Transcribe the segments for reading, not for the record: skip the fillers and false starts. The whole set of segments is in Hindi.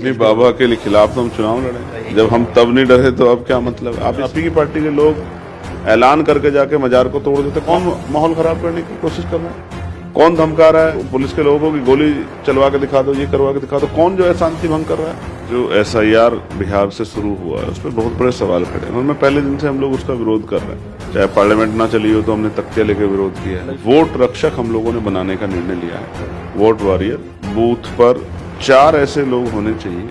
नहीं, बाबा के खिलाफ तो हम चुनाव लड़े। जब हम तब नहीं डरे तो अब क्या मतलब। आप इसी की पार्टी के लोग ऐलान करके जाके मजार को तोड़ देते। कौन माहौल खराब करने की कोशिश कर रहा है? कौन धमका रहा है पुलिस के लोगों की गोली चलवा के दिखा दो, ये करवा के दिखा दो? कौन जो है शांति भंग कर रहा है? जो SIR बिहार से शुरू हुआ है उस पर बहुत बड़े सवाल खड़े हैं। उनमें पहले दिन से हम लोग उसका विरोध कर रहे हैं। चाहे पार्लियामेंट ना चली हो तो हमने तख्तियां लेकर विरोध किया है। वोट रक्षक हम लोगों ने बनाने का निर्णय लिया है। वोट वॉरियर, बूथ पर 4 ऐसे लोग होने चाहिए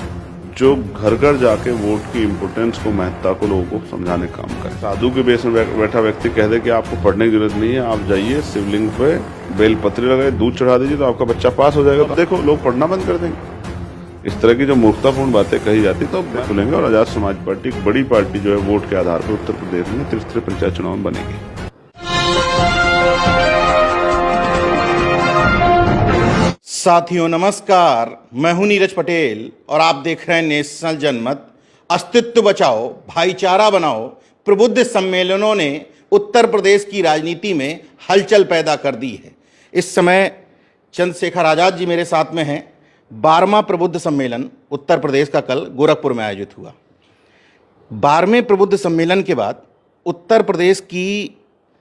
जो घर घर जाके वोट की इम्पोर्टेंस को, महत्ता को लोगों को समझाने का काम करे। साधु के बेस में बैठा व्यक्ति कह दे कि आपको पढ़ने की जरूरत नहीं है, आप जाइए शिवलिंग पे बेलपत्री लगाए, दूध चढ़ा दीजिए तो आपका बच्चा पास हो जाएगा। तो देखो लोग पढ़ना बंद कर देंगे। इस तरह की जो मूर्खतापूर्ण बातें कही जाती तो खुलेंगे। और आजाद समाज पार्टी एक बड़ी पार्टी जो है वोट के आधार पर उत्तर प्रदेश में त्रिस्तरीय पंचायत चुनाव में बनेगी। साथियों नमस्कार, मैं हूं नीरज पटेल और आप देख रहे हैं नेशनल जनमत। अस्तित्व बचाओ, भाईचारा बनाओ प्रबुद्ध सम्मेलनों ने उत्तर प्रदेश की राजनीति में हलचल पैदा कर दी है। इस समय चंद्रशेखर आजाद जी मेरे साथ में हैं। 12वां प्रबुद्ध सम्मेलन उत्तर प्रदेश का कल गोरखपुर में आयोजित हुआ। 12वें प्रबुद्ध सम्मेलन के बाद उत्तर प्रदेश की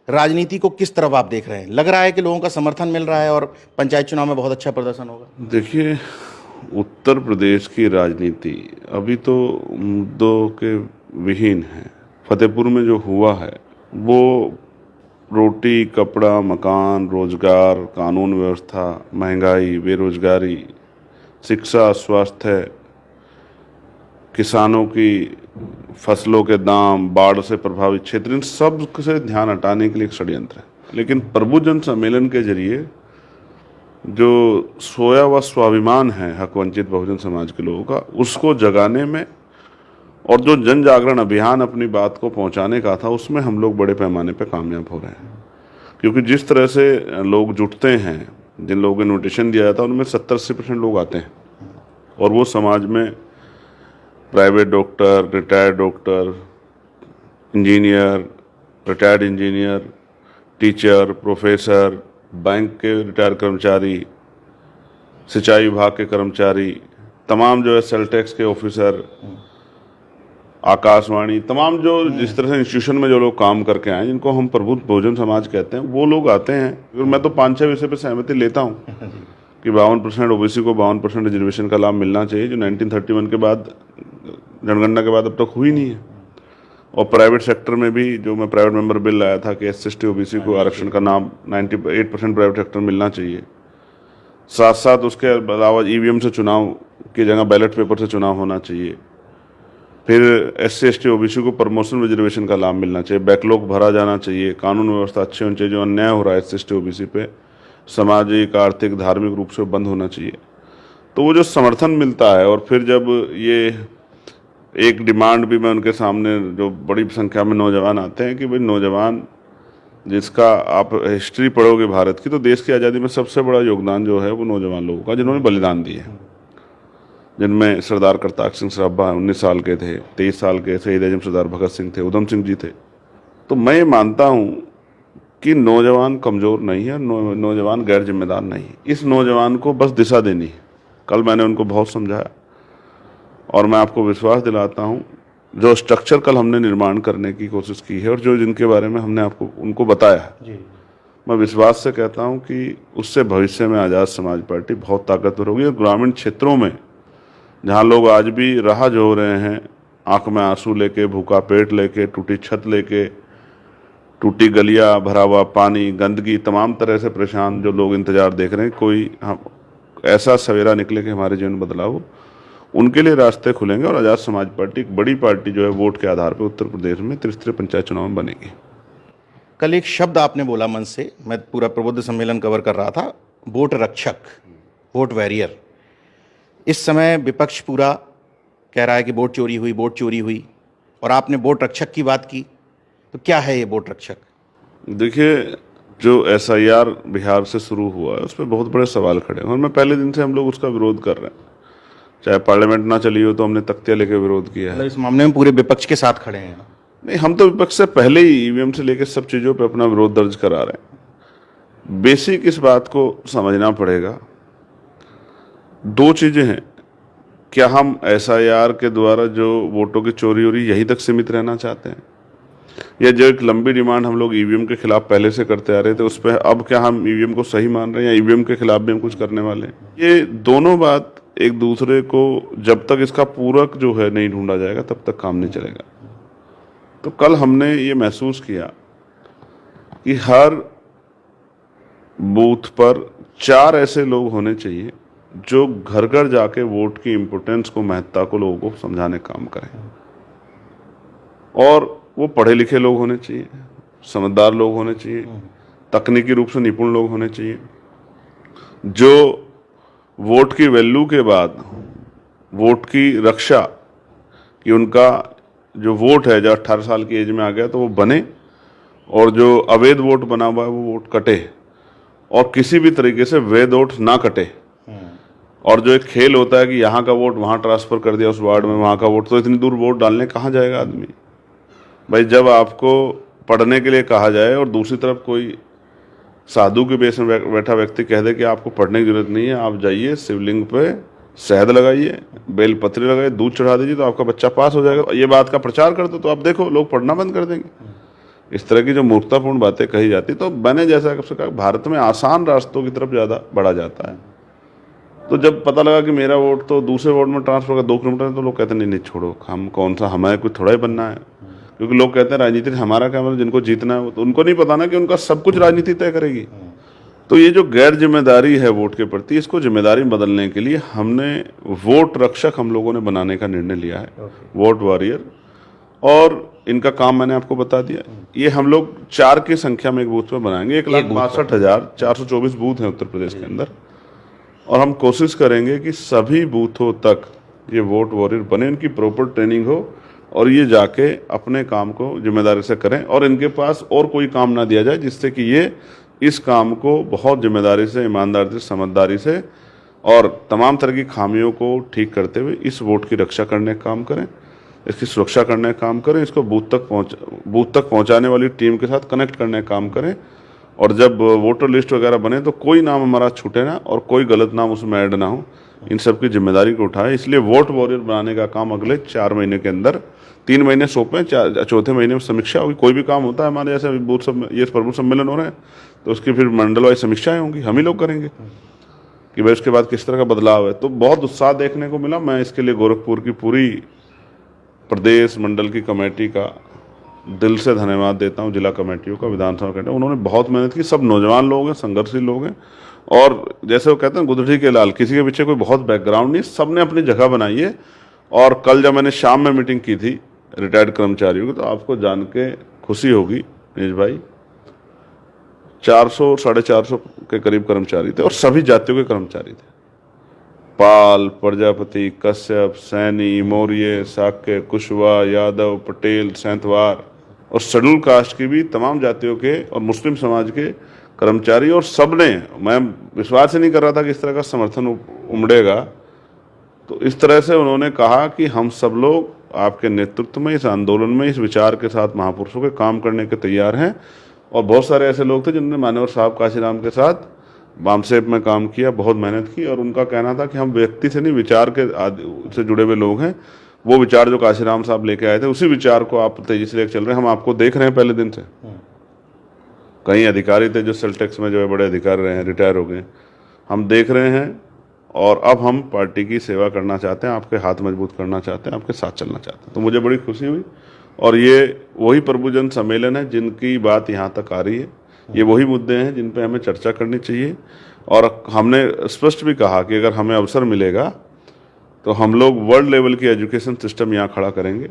राजनीति को किस तरफ आप देख रहे हैं? लग रहा है कि लोगों का समर्थन मिल रहा है और पंचायत चुनाव में बहुत अच्छा प्रदर्शन होगा। देखिए, उत्तर प्रदेश की राजनीति अभी तो मुद्दों के विहीन है। फतेहपुर में जो हुआ है वो रोटी, कपड़ा, मकान, रोजगार, कानून व्यवस्था, महंगाई, बेरोजगारी, शिक्षा, स्वास्थ्य, किसानों की फसलों के दाम, बाढ़ से प्रभावित क्षेत्र, इन सब से ध्यान हटाने के लिए एक षड्यंत्र है। लेकिन प्रबुद्ध सम्मेलन के जरिए जो सोया व स्वाभिमान है हक वंचित बहुजन समाज के लोगों का, उसको जगाने में और जो जन जागरण अभियान अपनी बात को पहुंचाने का था, उसमें हम लोग बड़े पैमाने पर कामयाब हो रहे हैं। क्योंकि जिस तरह से लोग जुटते हैं, जिन लोगों ने नोटिशन दिया था उनमें 70-80% लोग आते हैं और वो समाज में private doctor, retired doctor, engineer, retired engineer, teacher, professor, bank के रिटायर्ड कर्मचारी, सिंचाई विभाग के कर्मचारी, तमाम जो है सेल टैक्स के ऑफिसर, आकाशवाणी, तमाम जो जिस तरह से इंस्टीट्यूशन में जो लोग काम करके आए, जिनको हम प्रबुद्ध बहुजन समाज कहते हैं, वो लोग आते हैं। और मैं तो 5-6 विषय पर सहमति लेता हूँ कि 52% OBC को 52% रिजर्वेशन का लाभ मिलना चाहिए, जो 1931 के बाद जनगणना के बाद अब तक हुई नहीं है। और प्राइवेट सेक्टर में भी जो मैं प्राइवेट मेंबर बिल लाया था कि SC, ST, OBC को आरक्षण का नाम 98% प्राइवेट सेक्टर मिलना चाहिए। साथ साथ उसके अलावा EVM से चुनाव की जगह बैलेट पेपर से चुनाव होना चाहिए। फिर SC, ST, OBC को प्रमोशन रिजर्वेशन का लाभ मिलना चाहिए, बैकलॉग भरा जाना चाहिए, कानून व्यवस्था अच्छी होनी चाहिए, जो अन्याय हो रहा है SC, ST, OBC पे सामाजिक, आर्थिक, धार्मिक रूप से बंद होना चाहिए। तो वो जो समर्थन मिलता है, और फिर जब ये एक डिमांड भी मैं उनके सामने, जो बड़ी संख्या में नौजवान आते हैं कि भाई नौजवान जिसका आप हिस्ट्री पढ़ोगे भारत की, तो देश की आज़ादी में सबसे बड़ा योगदान जो है वो नौजवान लोगों का, जिन्होंने बलिदान दिए, जिनमें सरदार करतार सिंह सराभा 19 साल के थे, 23 साल के शहीद आजम सरदार भगत सिंह थे, उधम सिंह जी थे। तो मैं ये मानता हूँ कि नौजवान कमज़ोर नहीं है, नौजवान गैर जिम्मेदार नहीं है। इस नौजवान को बस दिशा देनी है। कल मैंने उनको बहुत समझाया और मैं आपको विश्वास दिलाता हूँ, जो स्ट्रक्चर कल हमने निर्माण करने की कोशिश की है और जो जिनके बारे में हमने आपको उनको बताया है, मैं विश्वास से कहता हूँ कि उससे भविष्य में आज़ाद समाज पार्टी बहुत ताकतवर होगी। और ग्रामीण क्षेत्रों में जहाँ लोग आज भी राह जो रहे हैं, आँख में आंसू लेके, भूखा पेट लेके, टूटी छत लेके, टूटी गलियाँ, भरा हुआ पानी, गंदगी, तमाम तरह से परेशान जो लोग इंतजार देख रहे हैं, कोई हम ऐसा सवेरा निकले कि हमारे जीवन में बदलाव हो, उनके लिए रास्ते खुलेंगे। और आज़ाद समाज पार्टी एक बड़ी पार्टी जो है वोट के आधार पर उत्तर प्रदेश में त्रिस्तरीय पंचायत चुनाव में बनेगी। कल एक शब्द आपने बोला मन से, मैं पूरा प्रबुद्ध सम्मेलन कवर कर रहा था, वोट रक्षक, वोट वॉरियर। इस समय विपक्ष पूरा कह रहा है कि वोट चोरी हुई, वोट चोरी हुई, और आपने वोट रक्षक की बात की। तो क्या है ये वोट रक्षक? देखिए, जो SIR बिहार से शुरू हुआ है उस पर बहुत बड़े सवाल खड़े हैं और मैं पहले दिन से हम लोग उसका विरोध कर रहे हैं। चाहे पार्लियामेंट ना चली हो तो हमने तख्तियां लेके विरोध किया है। इस मामले में पूरे विपक्ष के साथ खड़े हैं? नहीं, हम तो विपक्ष से पहले ही EVM से लेकर सब चीज़ों पे अपना विरोध दर्ज करा रहे हैं। बेसिक इस बात को समझना पड़ेगा, 2 चीज़ें हैं। क्या हम एसआईआर के द्वारा जो वोटों की चोरी हो रही यहीं तक सीमित रहना चाहते हैं, या जो एक लंबी डिमांड हम लोग ईवीएम के खिलाफ पहले से करते आ रहे थे, उस पर अब क्या हम ईवीएम को सही मान रहे हैं या ईवीएम के खिलाफ भी हम कुछ करने वाले हैं? ये दोनों बात एक दूसरे को, जब तक इसका पूरक जो है नहीं ढूंढा जाएगा तब तक काम नहीं चलेगा। तो कल हमने ये महसूस किया कि हर बूथ पर 4 ऐसे लोग होने चाहिए जो घर घर जाके वोट की इम्पोर्टेंस को, महत्ता को लोगों को समझाने का काम करें। और वो पढ़े लिखे लोग होने चाहिए, समझदार लोग होने चाहिए, तकनीकी रूप से निपुण लोग होने चाहिए, जो वोट की वैल्यू के बाद वोट की रक्षा, कि उनका जो वोट है जो 18 साल की एज में आ गया तो वो बने, और जो अवैध वोट बना हुआ है वो वोट कटे, और किसी भी तरीके से वैध वोट ना कटे। और जो एक खेल होता है कि यहाँ का वोट वहाँ ट्रांसफर कर दिया उस वार्ड में, वहाँ का वोट, तो इतनी दूर वोट डालने कहाँ जाएगा आदमी? भाई जब आपको पढ़ने के लिए कहा जाए और दूसरी तरफ कोई साधु के बेस में बैठा व्यक्ति कह दे कि आपको पढ़ने की जरूरत नहीं है, आप जाइए शिवलिंग पे शहद लगाइए, बेलपत्री लगाइए, दूध चढ़ा दीजिए तो आपका बच्चा पास हो जाएगा, ये बात का प्रचार कर दो, तो आप देखो लोग पढ़ना बंद कर देंगे। इस तरह की जो मूर्खतापूर्ण बातें कही जाती, तो मैंने जैसा कहा भारत में आसान रास्तों की तरफ ज़्यादा बढ़ा जाता है। तो जब पता लगा कि मेरा वोट तो दूसरे वोट में ट्रांसफर होगा 2 किलोमीटर, तो लोग कहते नहीं नहीं छोड़ो, हम कौन सा, हमें कुछ थोड़ा ही बनना है। क्योंकि लोग कहते हैं राजनीति हमारा क्या, मतलब जिनको जीतना है, तो उनको नहीं पता ना कि उनका सब कुछ राजनीति तय करेगी। तो ये जो गैर जिम्मेदारी है वोट के प्रति, इसको जिम्मेदारी बदलने के लिए हमने वोट रक्षक हम लोगों ने बनाने का निर्णय लिया है, वोट वॉरियर। और इनका काम मैंने आपको बता दिया। ये हम लोग 4 की संख्या में एक बूथ में बनाएंगे। 1,62,424 बूथ हैं उत्तर प्रदेश के अंदर, और हम कोशिश करेंगे कि सभी बूथों तक ये वोट वॉरियर बने, इनकी प्रॉपर ट्रेनिंग हो, और ये जाके अपने काम को जिम्मेदारी से करें, और इनके पास और कोई काम ना दिया जाए जिससे कि ये इस काम को बहुत जिम्मेदारी से, ईमानदारी से, समझदारी से और तमाम तरह की खामियों को ठीक करते हुए इस वोट की रक्षा करने का काम करें, इसकी सुरक्षा करने का काम करें, इसको बूथ तक पहुंचाने वाली टीम के साथ कनेक्ट करने का काम करें। और जब वोटर लिस्ट वगैरह बने तो कोई नाम हमारा छूटे ना, और कोई गलत नाम उसमें ऐड ना हो, इन सब की जिम्मेदारी को उठाए। इसलिए वोट वॉरियर बनाने का काम अगले 4 महीने के अंदर, 3 महीने सौंपें, 4 महीने में समीक्षा होगी। कोई भी काम होता है हमारे जैसे बूथ ये प्रमुख सम्मेलन हो रहे हैं, तो उसकी फिर मंडल वाइज समीक्षाएं होंगी, हम ही लोग करेंगे कि भाई उसके बाद किस तरह का बदलाव है। तो बहुत उत्साह देखने को मिला। मैं इसके लिए गोरखपुर की पूरी प्रदेश मंडल की कमेटी का दिल से धन्यवाद देता हूं, जिला कमेटियों का, विधानसभा कमेटी, उन्होंने बहुत मेहनत की। सब नौजवान लोग हैं, संघर्षशील लोग हैं, और जैसे वो कहते हैं गुदड़ी के लाल, किसी के पीछे कोई बहुत बैकग्राउंड नहीं, सब ने अपनी जगह बनाई है। और कल जब मैंने शाम में मीटिंग की थी रिटायर्ड कर्मचारियों की, तो आपको जान के खुशी होगी नीरज भाई, 400 450 के करीब कर्मचारी थे, और सभी जातियों के कर्मचारी थे। पाल, प्रजापति, कश्यप, सैनी, मौर्य, शाक्य, कुशवाहा, यादव, पटेल, सैंतवार, और शेड्यूल कास्ट की भी तमाम जातियों के और मुस्लिम समाज के कर्मचारी, और सब ने, मैं विश्वास ही नहीं कर रहा था कि इस तरह का समर्थन उमड़ेगा। तो इस तरह से उन्होंने कहा कि हम सब लोग आपके नेतृत्व में, इस आंदोलन में, इस विचार के साथ महापुरुषों के काम करने के तैयार हैं। और बहुत सारे ऐसे लोग थे जिन्होंने मान्यवर साहब काशीराम के साथ बामसेप में काम किया, बहुत मेहनत की, और उनका कहना था कि हम व्यक्ति से नहीं, विचार के से जुड़े हुए लोग हैं। वो विचार जो काशीराम साहब लेके आए थे, उसी विचार को आप तेजी से लेकर चल रहे हैं। हम आपको देख रहे हैं पहले दिन से। कई अधिकारी थे जो सेल टैक्स में जो है बड़े अधिकारी रहे हैं, रिटायर हो गए, हम देख रहे हैं। और अब हम पार्टी की सेवा करना चाहते हैं, आपके हाथ मजबूत करना चाहते हैं, आपके साथ चलना चाहते हैं। तो मुझे बड़ी खुशी हुई। और ये वही प्रभुजन सम्मेलन है जिनकी बात यहाँ तक आ रही है, ये वही मुद्दे हैं जिन पे हमें चर्चा करनी चाहिए। और हमने स्पष्ट भी कहा कि अगर हमें अवसर मिलेगा तो हम लोग वर्ल्ड लेवल की एजुकेशन सिस्टम यहाँ खड़ा करेंगे।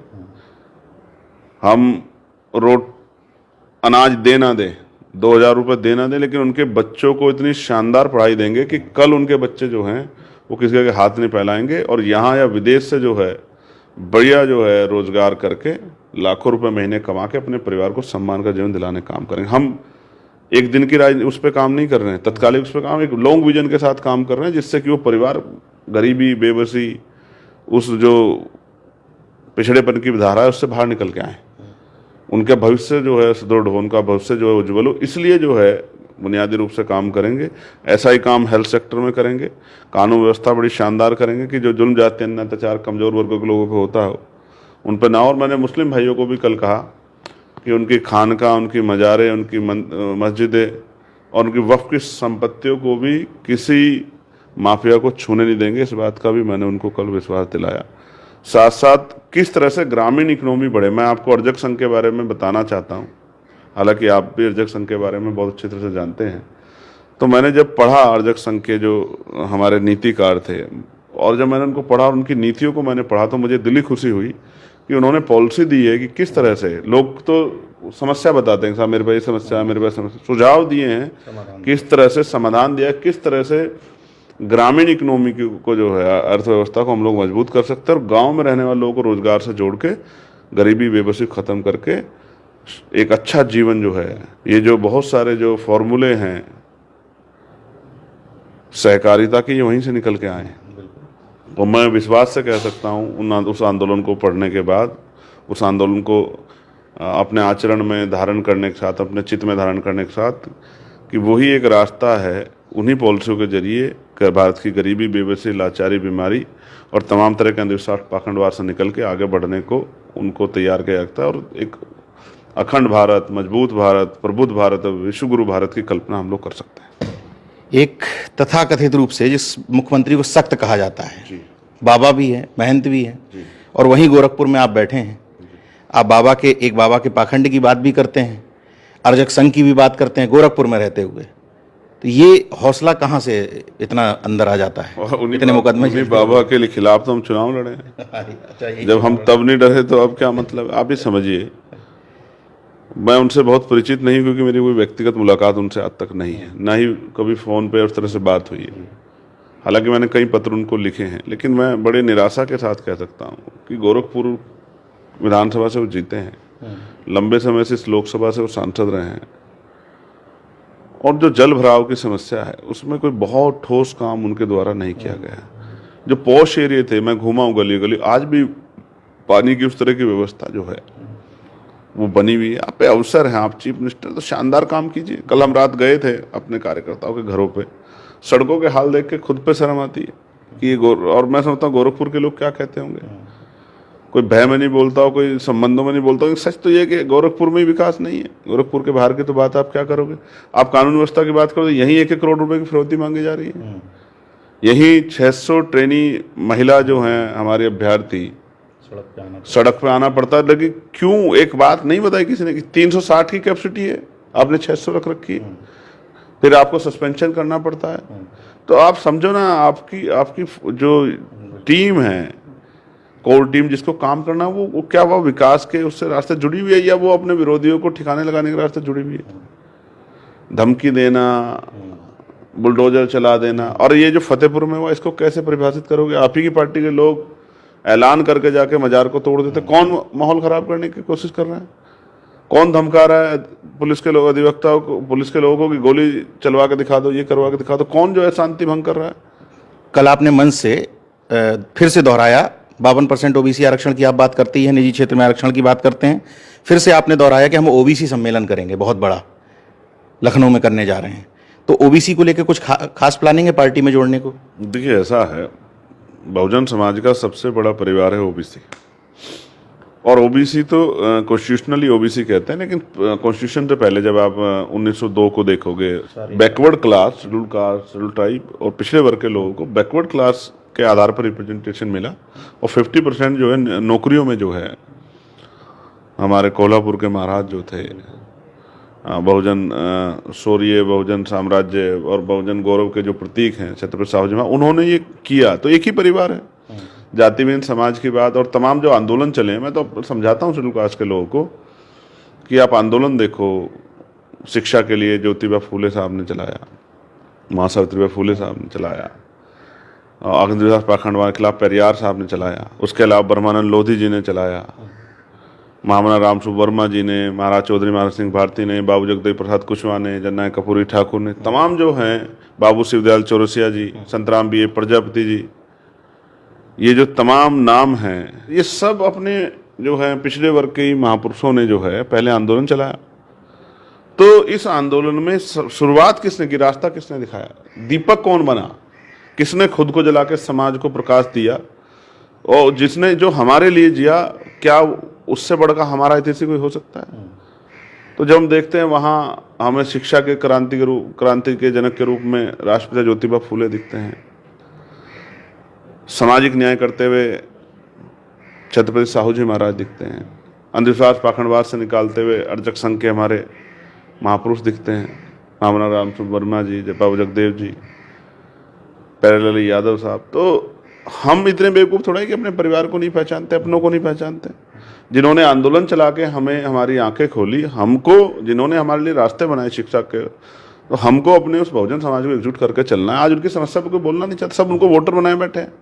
हम अनाज दे ना दें, 2,000 रुपये दे ना दें, लेकिन उनके बच्चों को इतनी शानदार पढ़ाई देंगे कि कल उनके बच्चे जो हैं वो किसी के हाथ नहीं फैलाएंगे, और यहाँ या विदेश से जो है बढ़िया जो है रोजगार करके लाखों रुपए महीने कमा के अपने परिवार को सम्मान का जीवन दिलाने का काम करेंगे। हम एक दिन की राजनीति उस पर काम नहीं कर रहे हैं, तत्कालिक उस पर काम, एक लॉन्ग विजन के साथ काम कर रहे हैं, जिससे कि वो परिवार गरीबी, बेबसी, उस जो पिछड़ेपन की धारा है उससे बाहर निकल के आए, उनके भविष्य जो है सुदृढ़ हो, उनका भविष्य जो है उज्ज्वल हो। इसलिए जो है बुनियादी रूप से काम करेंगे। ऐसा ही काम हेल्थ सेक्टर में करेंगे। कानून व्यवस्था बड़ी शानदार करेंगे कि जो जुल्म जाति अन्य अत्याचार कमज़ोर वर्गों के लोगों पे होता हो उन पर ना हो। और मैंने मुस्लिम भाइयों को भी कल कहा कि उनकी खानका, उनकी मज़ारें, उनकी मस्जिदें और उनकी वक्फ की संपत्तियों को भी किसी माफिया को छूने नहीं देंगे। इस बात का भी मैंने उनको कल विश्वास दिलाया। साथ साथ किस तरह से ग्रामीण इकोनॉमी बढ़े, मैं आपको अर्जक संघ के बारे में बताना चाहता हूँ। हालांकि आप भी अर्जक संघ के बारे में बहुत अच्छी तरह से जानते हैं। तो मैंने जब पढ़ा अर्जक संघ के जो हमारे नीतिकार थे, और जब मैंने उनको पढ़ा और उनकी नीतियों को मैंने पढ़ा, तो मुझे दिली खुशी हुई कि उन्होंने पॉलिसी दी है कि किस तरह से लोग तो समस्या बताते हैं, साहब मेरे पास ये समस्या है, मेरे पास समस्या, सुझाव दिए हैं किस तरह से समाधान दिया, किस तरह से ग्रामीण इकोनॉमी को जो है अर्थव्यवस्था को हम लोग मजबूत कर सकते हैं और गांव में रहने वाले लोगों को रोजगार से जोड़ के गरीबी बेबसी खत्म करके एक अच्छा जीवन जो है, ये जो बहुत सारे जो फॉर्मूले हैं सहकारिता के, ये वहीं से निकल के आए हैं। तो मैं विश्वास से कह सकता हूँ उस आंदोलन को पढ़ने के बाद, उस आंदोलन को अपने आचरण में धारण करने के साथ, अपने चित्त में धारण करने के साथ, कि वही एक रास्ता है उन्हीं पॉलिसियों के जरिए भारत की गरीबी, बेबसी, लाचारी, बीमारी और तमाम तरह के अंधविश्वास, पाखंडवाद से निकल के आगे बढ़ने को उनको तैयार किया जाता है और एक अखंड भारत, मजबूत भारत, प्रबुद्ध भारत, विश्वगुरु भारत की कल्पना हम लोग कर सकते हैं। एक तथाकथित रूप से जिस मुख्यमंत्री को सख्त कहा जाता है, बाबा भी है, महंत भी है, और वहीं गोरखपुर में आप बैठे हैं, आप बाबा के पाखंड की बात भी करते हैं, अर्जक संघ की भी बात करते हैं गोरखपुर में रहते हुए। तो ये हौसला कहाँ से इतना अंदर आ जाता है? इतने मुकदमे बाबा के लिए खिलाफ तो हम चुनाव लड़े हैं। जब हम तब नहीं डरे तो अब क्या मतलब? आप ही समझिए, मैं उनसे बहुत परिचित नहीं, क्योंकि मेरी कोई व्यक्तिगत मुलाकात उनसे आज तक नहीं है, ना ही कभी फ़ोन पे उस तरह से बात हुई है। हालांकि मैंने कई पत्र उनको लिखे हैं, लेकिन मैं बड़े निराशा के साथ कह सकता हूँ कि गोरखपुर विधानसभा से वो जीते हैं, लंबे समय से इस लोकसभा से वो सांसद रहे हैं, और जो जल भराव की समस्या है उसमें कोई बहुत ठोस काम उनके द्वारा नहीं किया गया। जो पॉश एरिया थे, मैं घूमा हूँ गली गली, आज भी पानी की उस तरह की व्यवस्था जो है वो बनी हुई है। आप पे अवसर है, आप चीफ मिनिस्टर, तो शानदार काम कीजिए। कल हम रात गए थे अपने कार्यकर्ताओं के घरों पे, सड़कों के हाल देख के खुद पे शर्म आती है कि ये और मैं समझता हूँ गोरखपुर के लोग क्या कहते होंगे। कोई भय में नहीं बोलता हो, कोई संबंधों में नहीं बोलता हो। सच तो ये कि गोरखपुर में ही विकास नहीं है। गोरखपुर के बाहर की तो बात आप क्या करोगे? आप कानून व्यवस्था की बात करो तो यहीं 1-1 करोड़ रुपए की फिरौती मांगी जा रही है। यही 600 ट्रेनी महिला जो हैं हमारे अभ्यर्थी, सड़क पे आना पड़ता है। लेकिन क्यों? एक बात नहीं बताई किसी ने कि 360 की कैपेसिटी है, आपने 600 रख रखी है, फिर आपको सस्पेंशन करना पड़ता है। तो आप समझो ना, आपकी जो टीम है, कोर टीम जिसको काम करना, वो क्या वो विकास के उससे रास्ते जुड़ी हुई है, या वो अपने विरोधियों को ठिकाने लगाने के रास्ते जुड़ी हुई है? धमकी देना, बुलडोजर चला देना, और ये जो फतेहपुर में हुआ, इसको कैसे परिभाषित करोगे? आप ही की पार्टी के लोग ऐलान करके जाके मजार को तोड़ देते। कौन माहौल खराब करने की कोशिश कर रहा है? कौन धमका रहा है पुलिस के लोग, अधिवक्ताओं को, पुलिस के लोगों को कि गोली चलवा के दिखा दो, ये करवा के दिखा दो? कौन जो है शांति भंग कर रहा है? कल आपने मंच से फिर से दोहराया 52% ओबीसी आरक्षण की आप बात करते ही हैं, निजी क्षेत्र में आरक्षण की बात करते हैं, फिर से आपने दोहराया कि हम ओबीसी सम्मेलन करेंगे बहुत बड़ा, लखनऊ में करने जा रहे हैं। तो ओबीसी को लेकर कुछ खास प्लानिंग है पार्टी में जोड़ने को? देखिए, ऐसा है, बहुजन समाज का सबसे बड़ा परिवार है ओबीसी, और ओबीसी तो कॉन्स्टिट्यूशनली ओबीसी कहते हैं, लेकिन कॉन्स्टिट्यूशन से पहले जब आप 1902 को देखोगे, backward class, schedule caste, schedule tribe और पिछड़े वर्ग के लोगों को बैकवर्ड क्लास के आधार पर रिप्रेजेंटेशन मिला, और 50% जो है नौकरियों में जो है, हमारे कोल्हापुर के महाराज जो थे, बहुजन शौर्य, बहुजन साम्राज्य और बहुजन गौरव के जो प्रतीक हैं छत्रपति साहू जी महाराज, उन्होंने ये किया। तो एक ही परिवार है। जातिविहीन समाज की बात और तमाम जो आंदोलन चले हैं, मैं तो समझाता हूँ शेड्यूल कास्ट के लोगों को कि आप आंदोलन देखो, शिक्षा के लिए ज्योतिबा फूले साहब ने चलाया, माँ सावित्रीबाई फूले साहब ने चलाया, अंधविश्वास पाखंडवाद के खिलाफ पेरियार साहब ने चलाया, उसके अलावा ब्रह्मानंद लोधी जी ने चलाया, महामना रामसु वर्मा जी ने, महाराज चौधरी महाराज सिंह भारती ने, बाबू जगदेव प्रसाद कुशवाहा ने, जननायक कपूरी ठाकुर ने, तमाम जो हैं, बाबू शिवदयाल चौरसिया जी, संतराम बी ए प्रजापति जी, ये जो तमाम नाम हैं, ये सब अपने जो है पिछड़े वर्ग के महापुरुषों ने जो है पहले आंदोलन चलाया, तो इस आंदोलन में शुरुआत किसने की, रास्ता किसने दिखाया, दीपक कौन बना, किसने खुद को जला के समाज को प्रकाश दिया, और जिसने जो हमारे लिए जिया, क्या उससे बढ़कर हमारा हितैषी कोई हो सकता है। तो जब हम देखते हैं वहाँ हमें शिक्षा के क्रांति के जनक के रूप में राष्ट्रपिता ज्योतिबा फूले दिखते हैं, सामाजिक न्याय करते हुए छत्रपति साहू जी महाराज दिखते हैं, अंधविश्वास पाखंडवाद से निकालते हुए अर्चक संघ के हमारे महापुरुष दिखते हैं, मामना राम वर्मा जी, बाबू जगदेव जी, प्यारेलाल यादव साहब। तो हम इतने बेवकूफ़ थोड़ा है कि अपने परिवार को नहीं पहचानते, अपनों को नहीं पहचानते, जिन्होंने आंदोलन चला के हमें हमारी आंखें खोली, हमको जिन्होंने हमारे लिए रास्ते बनाए शिक्षा के, तो हमको अपने उस बहुजन समाज को एकजुट करके चलना है। आज उनकी समस्या पर कोई बोलना नहीं चाहता, सब उनको वोटर बनाए बैठे हैं।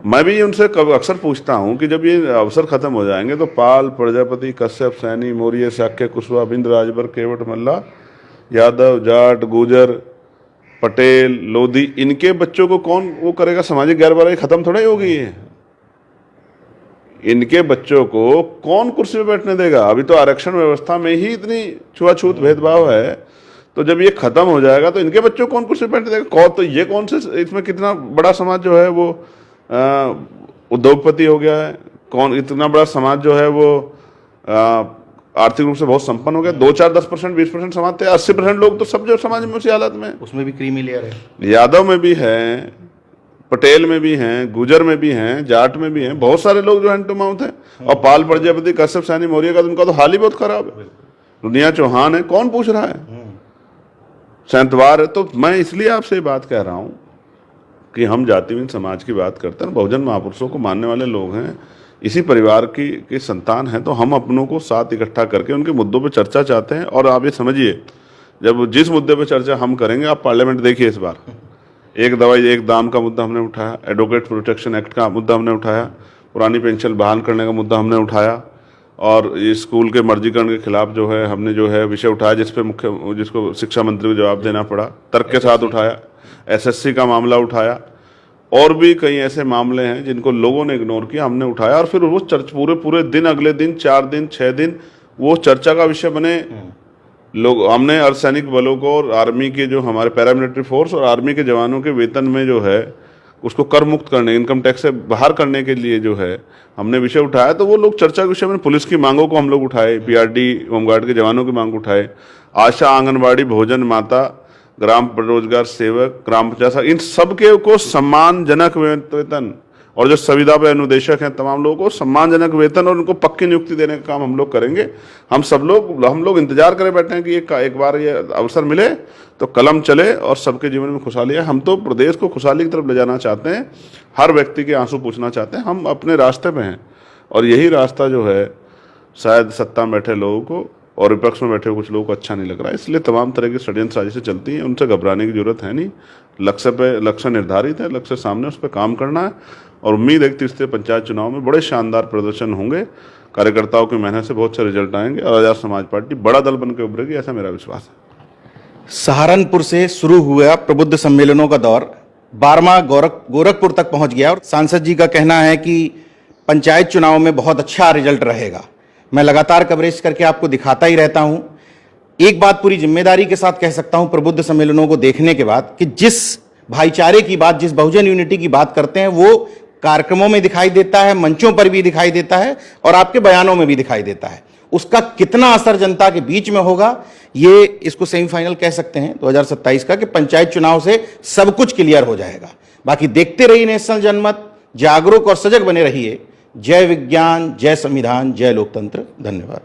मैं भी उनसे अक्सर पूछता हूं कि जब ये अवसर खत्म हो जाएंगे तो पाल, प्रजापति, कश्यप, सैनी, मौर्य, शाक्य, कुशवाहा, बिंद, राजभर, केवट, मल्ला, यादव, जाट, गुजर, पटेल, लोधी, इनके बच्चों को कौन वो करेगा, सामाजिक गैरबराबरी खत्म थोड़ा ही हो गई है। इनके बच्चों को कौन कुर्सी पे बैठने देगा? अभी तो आरक्षण व्यवस्था में ही इतनी छुआछूत भेदभाव है, तो जब ये खत्म हो जाएगा तो इनके बच्चों को कौन कुर्सी पे बैठने देगा? कौन, तो ये कौन से, इसमें कितना बड़ा समाज जो है वो उद्योगपति हो गया है, कौन इतना बड़ा समाज जो है वो आर्थिक रूप से बहुत संपन्न हो गया। 2-4, 10%, 20% समाज थे, 80% लोग तो सब जो समाज में उसी हालत में, उसमें भी क्रीमी लेयर है, यादव में भी है, पटेल में भी हैं, गुजर में भी हैं, जाट में भी हैं, बहुत सारे लोग जो हैंड टू माउथ हैं। और पाल, प्रजापति, कश्यप, सैनी, मौर्य का तो उनका तो हाल ही बहुत खराब है। दुनिया चौहान है, कौन पूछ रहा है, सैंतवार है। तो मैं इसलिए आपसे बात कह रहा हूं कि हम जातिहीन समाज की बात करते हैं, बहुजन महापुरुषों को मानने वाले लोग हैं, इसी परिवार की संतान हैं, तो हम अपनों को साथ इकट्ठा करके उनके मुद्दों पर चर्चा चाहते हैं। और आप ये समझिए, जब जिस मुद्दे पर चर्चा हम करेंगे, आप पार्लियामेंट देखिए इस बार, एक दवाई एक दाम का मुद्दा हमने उठाया, एडवोकेट प्रोटेक्शन एक्ट का मुद्दा हमने उठाया, पुरानी पेंशन बहाल करने का मुद्दा हमने उठाया, और स्कूल के मर्जीकरण के खिलाफ जो है हमने जो है विषय उठाया, जिसको शिक्षा मंत्री को जवाब देना पड़ा, तर्क के साथ उठाया, एसएससी का मामला उठाया, और भी कई ऐसे मामले हैं जिनको लोगों ने इग्नोर किया, हमने उठाया। और फिर वो पूरे दिन, अगले दिन 4 दिन 6 दिन वो चर्चा का विषय बने लोग। हमने अर्धसैनिक बलों को और आर्मी के जो हमारे पैरामिलिट्री फोर्स और आर्मी के जवानों के वेतन में जो है उसको कर मुक्त करने, इनकम टैक्स से बाहर करने के लिए जो है हमने विषय उठाया। तो वो लोग चर्चा के विषय में पुलिस की मांगों को हम लोग उठाए, पीआरडी होमगार्ड के जवानों की मांग उठाए, आशा, आंगनबाड़ी, भोजन माता, ग्राम रोजगार सेवक, ग्राम पंचायत, इन सब के को सम्मानजनक वेतन, और जो संविदा पे अनुदेशक हैं तमाम लोगों को सम्मानजनक वेतन और उनको पक्की नियुक्ति देने का काम हम लोग करेंगे। हम लोग इंतजार करे बैठे हैं कि एक बार ये अवसर मिले तो कलम चले और सबके जीवन में खुशहाली है। हम तो प्रदेश को खुशहाली की तरफ ले जाना चाहते हैं, हर व्यक्ति के आंसू पूछना चाहते हैं। हम अपने रास्ते पे हैं और यही रास्ता जो है शायद सत्ता में बैठे लोगों को और विपक्ष में बैठे कुछ लोगों को अच्छा नहीं लग रहा है, इसलिए तमाम तरह की षड्यंत्र साजिशें चलती हैं। उनसे घबराने की जरूरत है नहीं। लक्ष्य निर्धारित है, लक्ष्य सामने, उस पर काम करना है। और उम्मीद है कि तीसरे पंचायत चुनाव में बड़े शानदार प्रदर्शन होंगे, कार्यकर्ताओं की मेहनत से बहुत से रिजल्ट आएंगे और आजाद समाज पार्टी बड़ा दल बनकर उभरेगी, ऐसा मेरा विश्वास है। सहारनपुर से शुरू हुआ प्रबुद्ध सम्मेलनों का दौर 12वां गोरखपुर तक पहुंच गया और सांसद जी का कहना है कि पंचायत चुनाव में बहुत अच्छा रिजल्ट रहेगा। मैं लगातार कवरेज करके आपको दिखाता ही रहता हूं। एक बात पूरी जिम्मेदारी के साथ कह सकता हूं प्रबुद्ध सम्मेलनों को देखने के बाद कि जिस भाईचारे की बात, जिस बहुजन यूनिटी की बात करते हैं, वो कार्यक्रमों में दिखाई देता है, मंचों पर भी दिखाई देता है और आपके बयानों में भी दिखाई देता है। उसका कितना असर जनता के बीच में होगा, ये इसको सेमीफाइनल कह सकते हैं 2027 का, कि पंचायत चुनाव से सब कुछ क्लियर हो जाएगा। बाकी देखते रहिए नेशनल जनमत, जागरूक और सजग बने रहिए। जय विज्ञान, जय संविधान, जय लोकतंत्र। धन्यवाद।